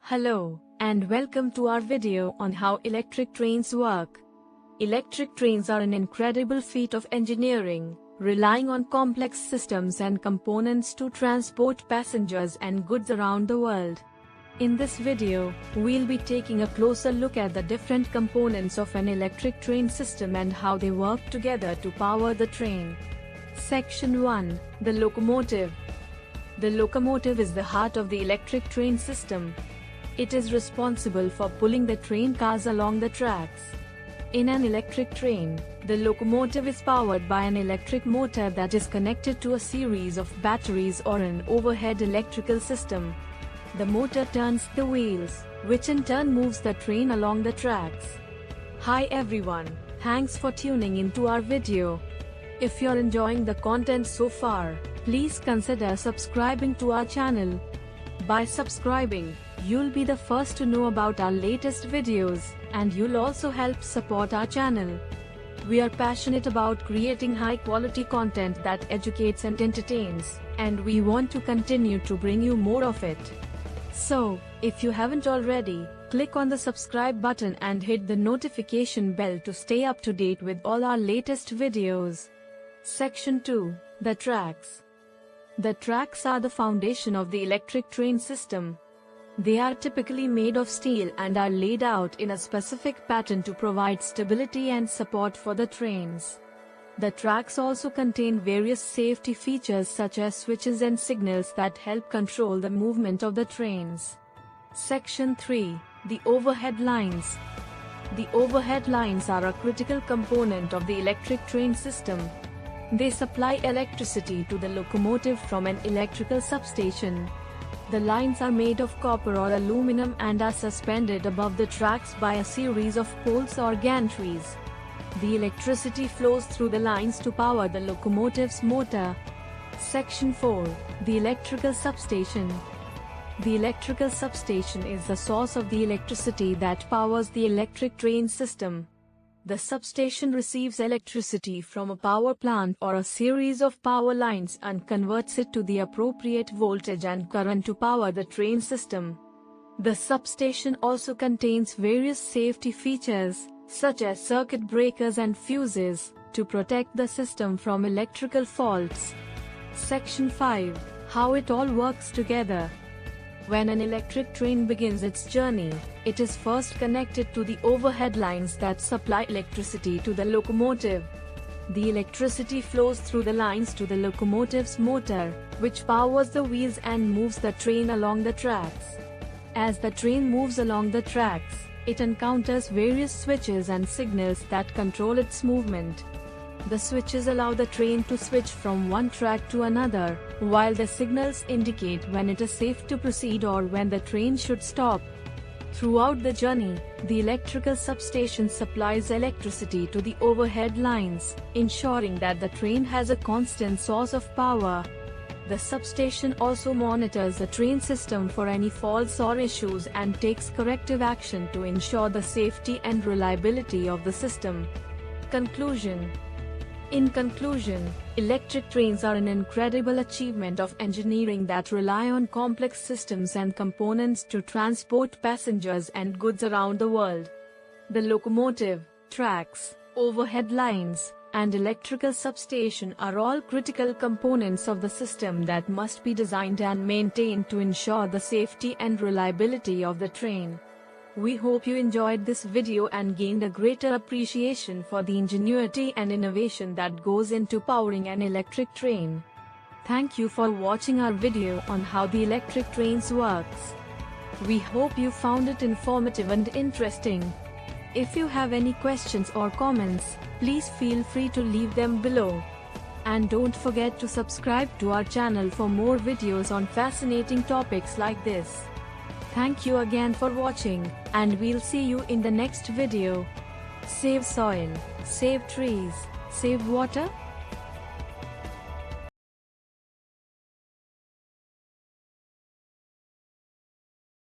Hello, and welcome to our video on how electric trains work. Electric trains are an incredible feat of engineering, relying on complex systems and components to transport passengers and goods around the world. In this video, we'll be taking a closer look at the different components of an electric train system and how they work together to power the train. Section 1. The locomotive. The locomotive is the heart of the electric train system. It is responsible for pulling the train cars along the tracks. In an electric train, the locomotive is powered by an electric motor that is connected to a series of batteries or an overhead electrical system. The motor turns the wheels, which in turn moves the train along the tracks. Hi everyone, thanks for tuning into our video. If you're enjoying the content so far, please consider subscribing to our channel. By subscribing, you'll be the first to know about our latest videos, and you'll also help support our channel. We are passionate about creating high-quality content that educates and entertains, and we want to continue to bring you more of it. So, if you haven't already, click on the subscribe button and hit the notification bell to stay up to date with all our latest videos. Section 2. The tracks. The tracks are the foundation of the electric train system. They are typically made of steel and are laid out in a specific pattern to provide stability and support for the trains. The tracks also contain various safety features such as switches and signals that help control the movement of the trains. Section 3. The overhead lines. The overhead lines are a critical component of the electric train system. They supply electricity to the locomotive from an electrical substation. The lines are made of copper or aluminum and are suspended above the tracks by a series of poles or gantries. The electricity flows through the lines to power the locomotive's motor. Section 4. The electrical substation. The electrical substation is the source of the electricity that powers the electric train system. The substation receives electricity from a power plant or a series of power lines and converts it to the appropriate voltage and current to power the train system. The substation also contains various safety features, such as circuit breakers and fuses, to protect the system from electrical faults. Section 5. How it all works together. When an electric train begins its journey, it is first connected to the overhead lines that supply electricity to the locomotive. The electricity flows through the lines to the locomotive's motor, which powers the wheels and moves the train along the tracks. As the train moves along the tracks, it encounters various switches and signals that control its movement. The switches allow the train to switch from one track to another, while the signals indicate when it is safe to proceed or when the train should stop. Throughout the journey, the electrical substation supplies electricity to the overhead lines, ensuring that the train has a constant source of power. The substation also monitors the train system for any faults or issues and takes corrective action to ensure the safety and reliability of the system. Conclusion. In conclusion, electric trains are an incredible achievement of engineering that rely on complex systems and components to transport passengers and goods around the world. The locomotive, tracks, overhead lines, and electrical substation are all critical components of the system that must be designed and maintained to ensure the safety and reliability of the train. We hope you enjoyed this video and gained a greater appreciation for the ingenuity and innovation that goes into powering an electric train. Thank you for watching our video on how the electric trains works. We hope you found it informative and interesting. If you have any questions or comments, please feel free to leave them below. And don't forget to subscribe to our channel for more videos on fascinating topics like this. Thank you again for watching, and we'll see you in the next video. Save soil, save trees, save water.